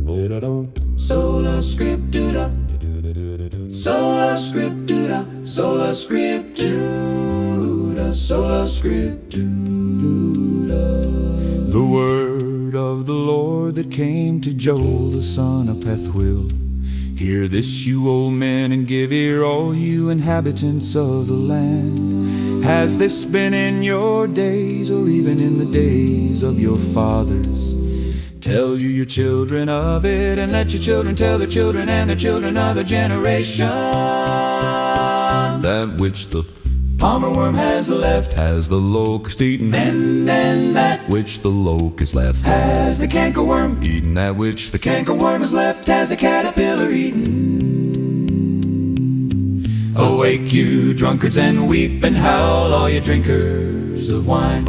Sola Scriptura, Sola Scriptura, Sola Scriptura, Sola Scriptura. The word of the Lord that came to Joel the son of Pethuel. Hear this, you old men, and give ear, all you inhabitants of the land. Has this been in your days, or even in the days of your fathers? Tell you your children of it, and let your children tell their children and their children of the generation. That which the palmer worm has left has the locust eaten, and that which the locust left has the cankerworm eaten. That which the cankerworm has left has a caterpillar eaten. Awake, you drunkards, and weep and howl, all you drinkers of wine,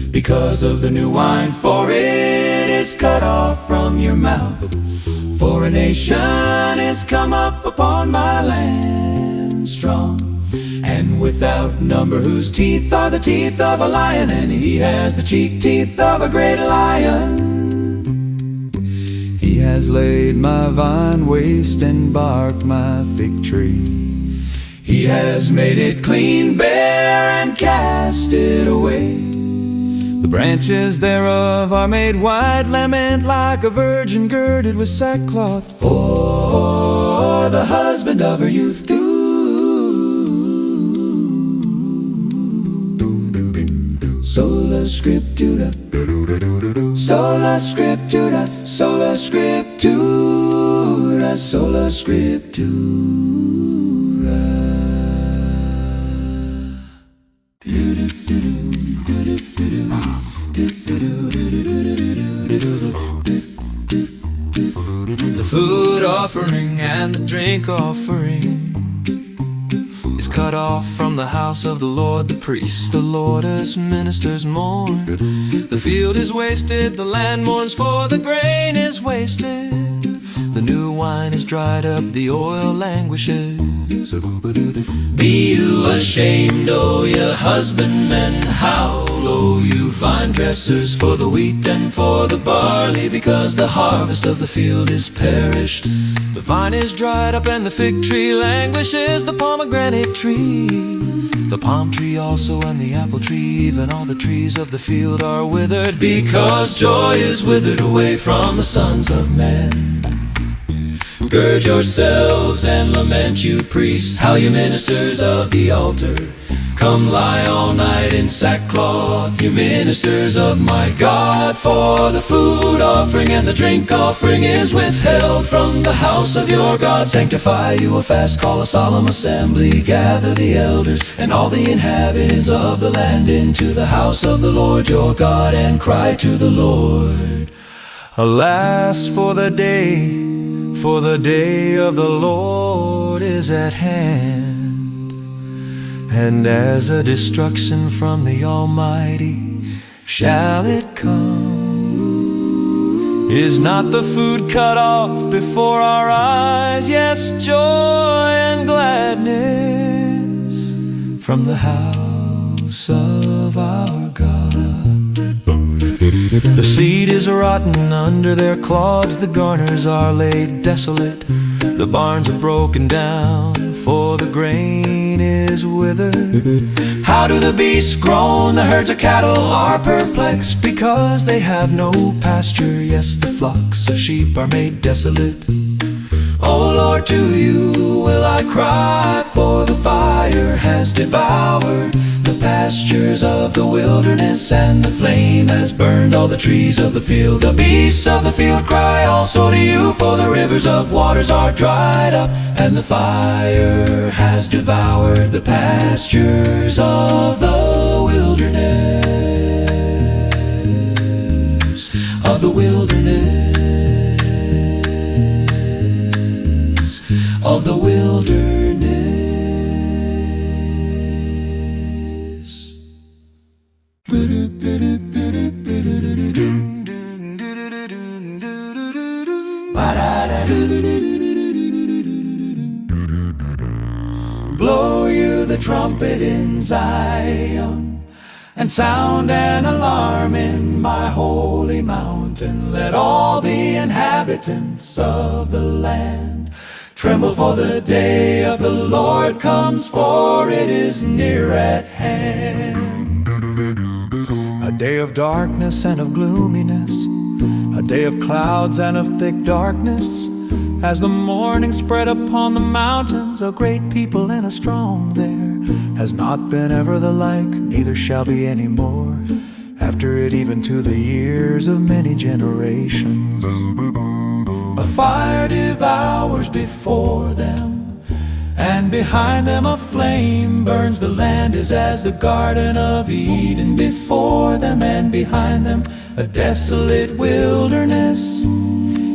because of the new wine, for it is cut off from your mouth. For a nation is come up upon my land, strong and without number, whose teeth are the teeth of a lion, and he has the cheek teeth of a great lion. He has laid my vine waste and barked my fig tree. He has made it clean bare and cast it away. The branches thereof are made white, lament like a virgin girded with sackcloth, for the husband of her youth. Sola Scriptura, Sola Scriptura, Sola Scriptura, Sola Scriptura. The food offering and the drink offering is cut off from the house of the Lord. The priests, the Lord as ministers mourn. The field is wasted, the land mourns, for the grain is wasted. The new wine is dried up, the oil languishes. Be you ashamed, O ye husbandmen, howl, O you vine dressers, for the wheat and for the barley, because the harvest of the field is perished. The vine is dried up and the fig tree languishes, the pomegranate tree, the palm tree also, and the apple tree, even all the trees of the field are withered, because joy is withered away from the sons of men. Gird yourselves and lament, you priests, how you ministers of the altar. Come lie all night in sackcloth, you ministers of my God, for the food offering and the drink offering is withheld from the house of your God. Sanctify you a fast, call a solemn assembly, gather the elders and all the inhabitants of the land into the house of the Lord your God, and cry to the Lord. Alas, for the day of the Lord is at hand, and as a destruction from the Almighty shall it come. Is not the food cut off before our eyes? Yes, joy and gladness from the house of our God. The seed is rotten under their clods, the garners are laid desolate, the barns are broken down, for the grain is withered. How do the beasts groan? The herds of cattle are perplexed, because they have no pasture. Yes, the flocks of sheep are made desolate. O Lord, to you will I cry, for the fire has devoured the pastures of the wilderness, and the flame has burned all the trees of the field. The beasts of the field cry also to you, for the rivers of waters are dried up, and the fire has devoured the pastures of the wilderness, of the wilderness, of the wilderness. Blow you the trumpet in Zion, and sound an alarm in my holy mountain. Let all the inhabitants of the land tremble, for the day of the Lord comes, for it is near at hand. A day of darkness and of gloominess, a day of clouds and of thick darkness. As the morning spread upon the mountains, a great people and a strong there has not been ever the like, neither shall be any more after it, even to the years of many generations. A fire devours before them, and behind them a flame burns. The land is as the Garden of Eden before them, and behind them a desolate wilderness.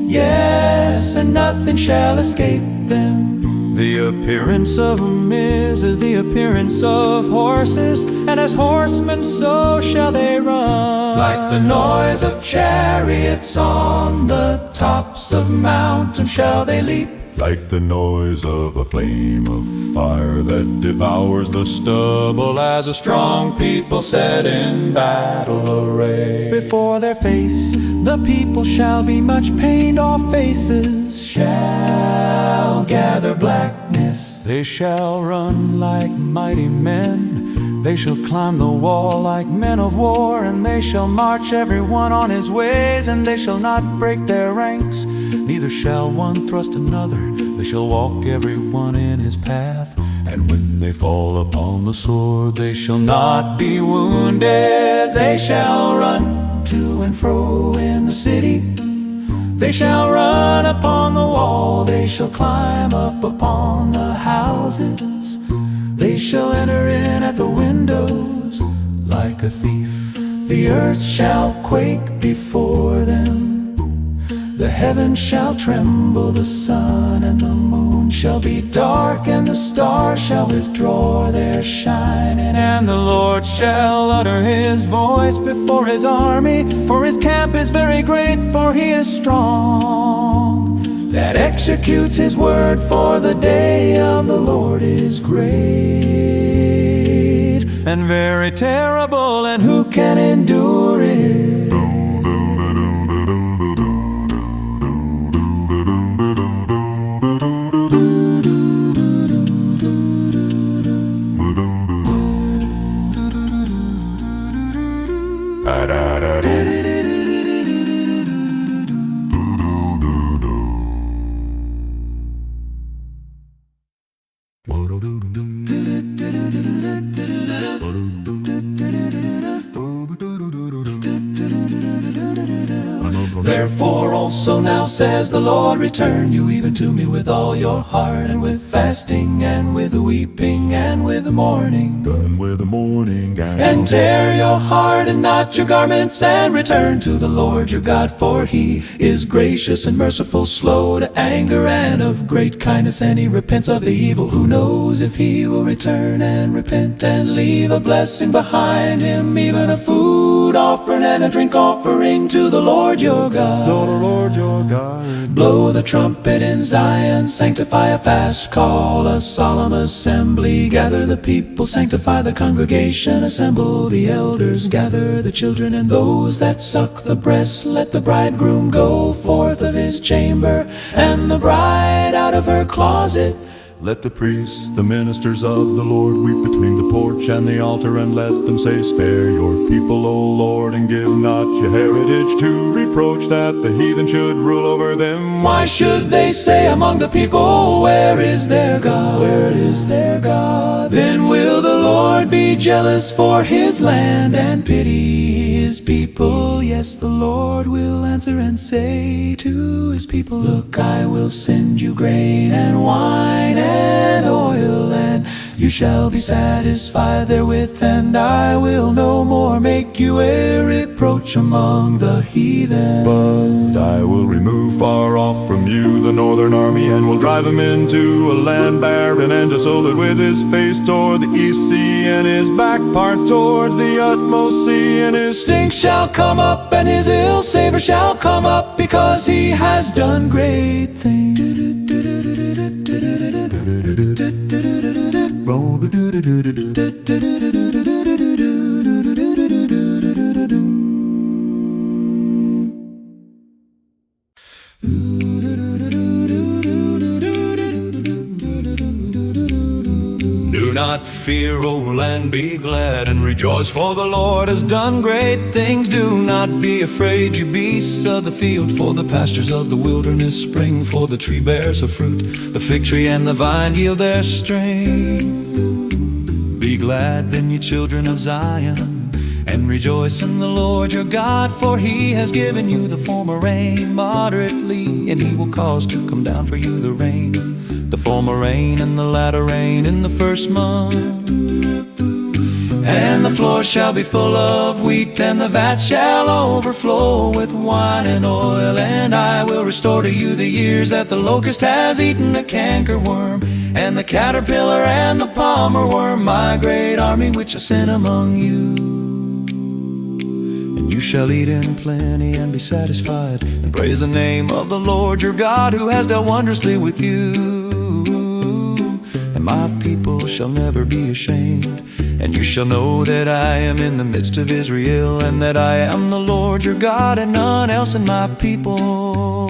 Yes, and nothing shall escape them. The appearance of a mist is the appearance of horses, and as horsemen so shall they run. Like the noise of chariots on the tops of mountains shall they leap. Like the noise of a flame of fire that devours the stubble, as a strong people set in battle array. Before their face the people shall be much pained, all faces shall gather blackness. They shall run like mighty men, they shall climb the wall like men of war, and they shall march everyone on his ways, and they shall not break their ranks, neither shall one thrust another. They shall walk everyone in his path, and when they fall upon the sword, they shall not be wounded. They shall run to and fro in the city, they shall run upon the wall, they shall climb up upon the houses, they shall enter in at the windows like a thief. The earth shall quake before them, the heavens shall tremble, the sun and the moon shall be dark, and the stars shall withdraw their shining. And the Lord shall utter his voice before his army, for his camp is very great, for he is strong, that executes his word, for the day of the Lord is great and very terrible, and who can endure it? Therefore also now says the Lord, return you even to me with all your heart, and with fasting, and with weeping, and with mourning, And with the morning and tear your heart and not your garments, and return to the Lord your God, for he is gracious and merciful, slow to anger, and of great kindness, and he repents of the evil. Who knows if he will return and repent and leave a blessing behind him, even a food offering and a drink offering to the Lord your God. the Lord your God. Blow the trumpet in Zion, sanctify a fast, call a solemn assembly, gather the people, sanctify the congregation, assemble the elders, gather the children and those that suck the breast. Let the bridegroom go forth of his chamber, and the bride out of her closet. Let the priests, the ministers of the Lord, weep between the porch and the altar, and let them say, spare your people, O Lord, and give not your heritage to reproach, that the heathen should rule over them. Why should they say among the people, where is their God? Where is their God? Then will the Lord be jealous for his land and pity his people? Yes, the Lord will answer and say to his people, look, I will send you grain and wine and oil, and you shall be satisfied therewith, and I will no more make you a reproach among the heathen. But I will remove far off from you the northern army, and will drive him into a land barren and desolate, with his face toward the east sea, and his back part towards the utmost sea. And his Stink shall come up, and his ill savor shall come up, because he has done great things. not fear, O land, be glad and rejoice, for the Lord has done great things. Do not be afraid, you beasts of the field, for the pastures of the wilderness spring, for the tree bears a fruit, the fig tree and the vine yield their strength. Be glad then, you children of Zion, and rejoice in the Lord your God, for he has given you the former rain moderately, and he will cause to come down for you the rain, the former rain and the latter rain in the first month. And the floor shall be full of wheat, and the vat shall overflow with wine and oil. And I will restore to you the years that the locust has eaten, the cankerworm, and the caterpillar, and the palmer worm, my great army which I sent among you. And you shall eat in plenty and be satisfied, and praise the name of the Lord your God, who has dealt wondrously with you. And my people shall never be ashamed, and you shall know that I am in the midst of Israel, and that I am the Lord your God, and none else, and my people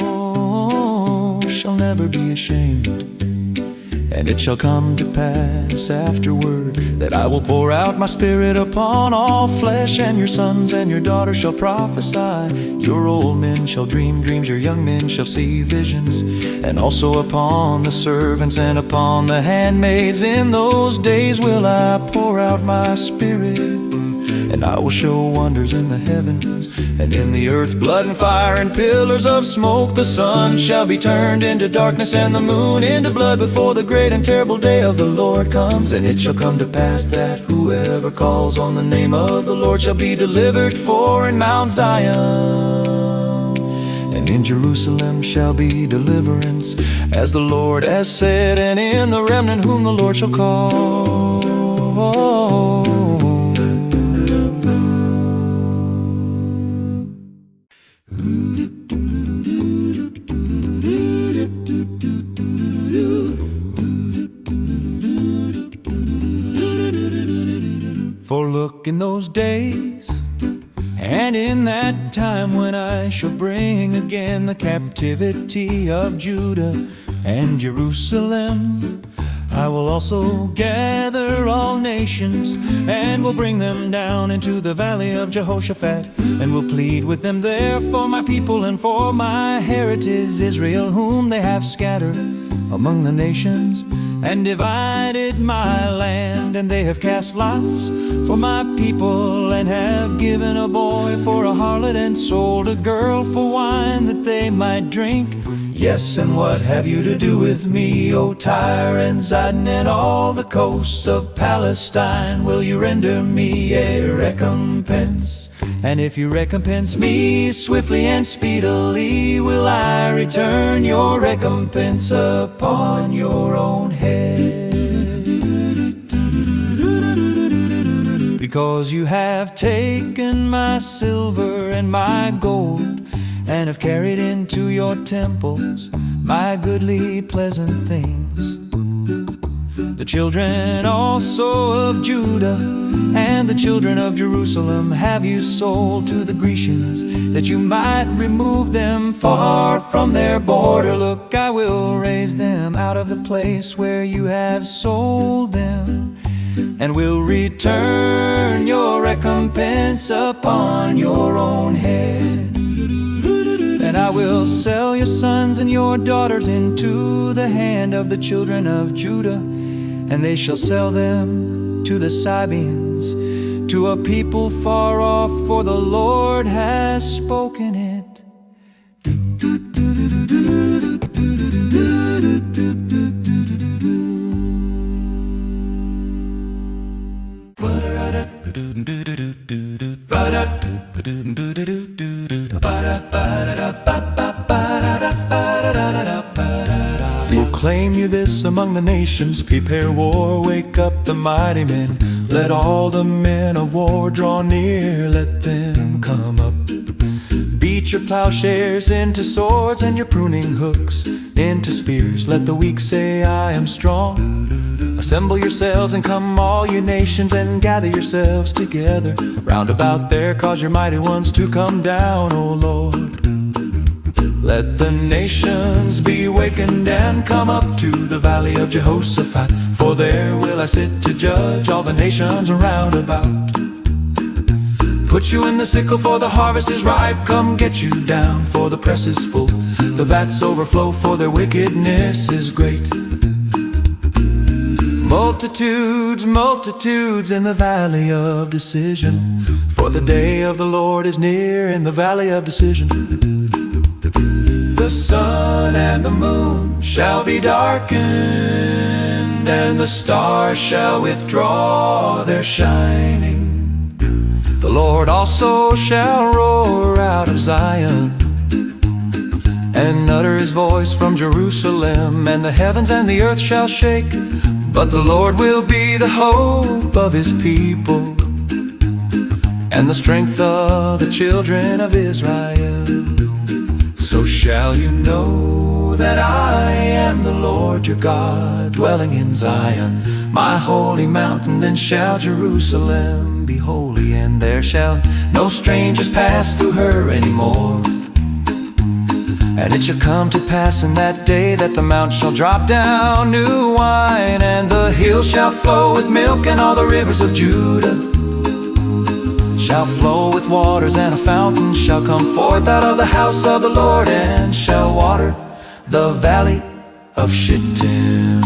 shall never be ashamed. And it shall come to pass afterward that I will pour out my spirit upon all flesh, and your sons and your daughters shall prophesy. Your old men shall dream dreams, your young men shall see visions. And also upon the servants and upon the handmaids in those days will I pour out my spirit. And I will show wonders in the heavens and in the earth, blood and fire and pillars of smoke. The sun shall be turned into darkness and the moon into blood before the great and terrible day of the Lord comes. And it shall come to pass that whoever calls on the name of the Lord shall be delivered. For in Mount Zion and in Jerusalem shall be deliverance, as the Lord has said, and in the remnant whom the Lord shall call. For look, in those days and in that time, when I shall bring again the captivity of Judah and Jerusalem, I will also gather all nations, and will bring them down into the valley of Jehoshaphat, and will plead with them there for my people and for my heritage Israel, whom they have scattered among the nations, and divided my land. And they have cast lots for my people, and have given a boy for a harlot, and sold a girl for wine that they might drink. Yes, and what have you to do with me, O Tyre and Zidon, and all the coasts of Palestine? Will you render me a recompense? And if you recompense me swiftly and speedily, will I return your recompense upon your own head. Because you have taken my silver and my gold, and have carried into your temples my goodly pleasant things. The children also of Judah and the children of Jerusalem have you sold to the Grecians, that you might remove them far from their border. Look, I will raise them out of the place where you have sold them, and will return your recompense upon your own head. And I will sell your sons and your daughters into the hand of the children of Judah, and they shall sell them to the Sabeans, to a people far off, for the Lord has spoken it. Proclaim you this among the nations, prepare war, wake up the mighty men. Let all the men of war draw near, let them come up. Beat your plowshares into swords, and your pruning hooks into spears. Let the weak say, I am strong. Assemble yourselves and come, all you nations, and gather yourselves together round about there. Cause your mighty ones to come down, O Lord. Let the nations be wakened and come up to the valley of Jehoshaphat, for there will I sit to judge all the nations round about. Put you in the sickle, for the harvest is ripe. Come get you down, for the press is full. The vats overflow, for their wickedness is great. Multitudes, multitudes in the valley of decision, for the day of the Lord is near in the valley of decision. The sun and the moon shall be darkened, and the stars shall withdraw their shining. The Lord also shall roar out of Zion, and utter his voice from Jerusalem, and the heavens and the earth shall shake. But the Lord will be the hope of his people, and the strength of the children of Israel. So shall you know that I am the Lord your God, dwelling in Zion, my holy mountain. Then shall Jerusalem be holy, and there shall no strangers pass through her anymore. And it shall come to pass in that day that the mount shall drop down new wine, and the hills shall flow with milk, and all the rivers of Judah shall flow with waters, and a fountain shall come forth out of the house of the Lord, and shall water the valley of Shittim.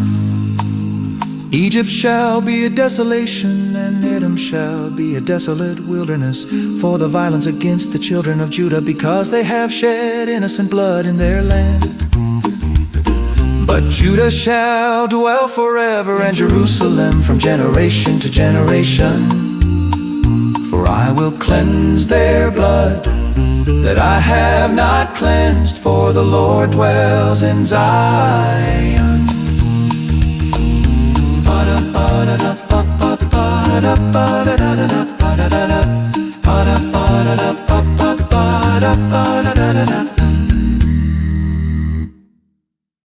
Egypt shall be a desolation, and Edom shall be a desolate wilderness, for the violence against the children of Judah, because they have shed innocent blood in their land. But Judah shall dwell forever, and Jerusalem from generation to generation. For I will cleanse their blood that I have not cleansed, for the Lord dwells in Zion. Ba-da-ba-da-da-ba-ba-da-da-da-da.